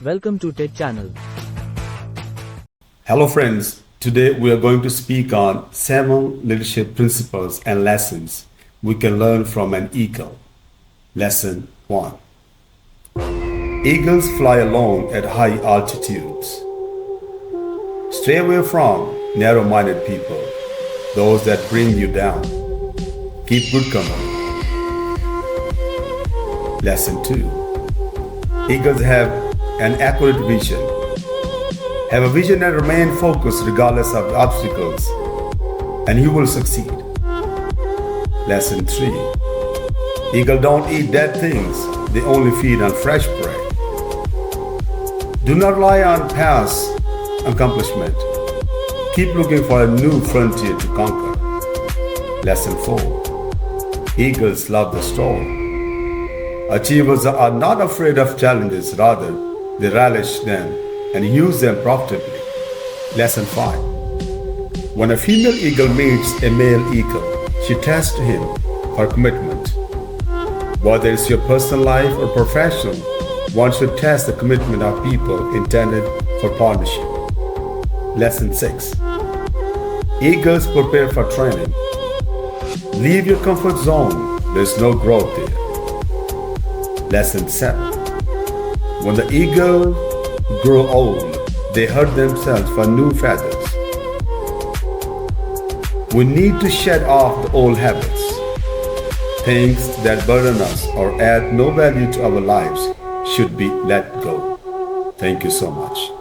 Welcome to TID channel. Hello friends, today we are going to speak on 7 leadership principles and lessons we can learn from an eagle. Lesson 1. Eagles fly alone at high altitudes. Stay away from narrow-minded people, those that bring you down. Keep good company. Lesson 2. Eagles have an accurate vision. Have a vision and remain focused regardless of obstacles, and you will succeed. Lesson 3. Eagles don't eat dead things, they only feed on fresh prey. Do not rely on past accomplishment. Keep looking for a new frontier to conquer. Lesson 4. Eagles love the storm. Achievers are not afraid of challenges, rather, they relish them and use them profitably. Lesson 5. When a female eagle meets a male eagle, she tests him for commitment. Whether it's your personal life or professional, one should test the commitment of people intended for partnership. Lesson 6. Eagles prepare for training. Leave your comfort zone, there's no growth there. Lesson 7. When the eagle grow old, they hurt themselves for new feathers. We need to shed off the old habits. Things that burden us or add no value to our lives should be let go. Thank you so much.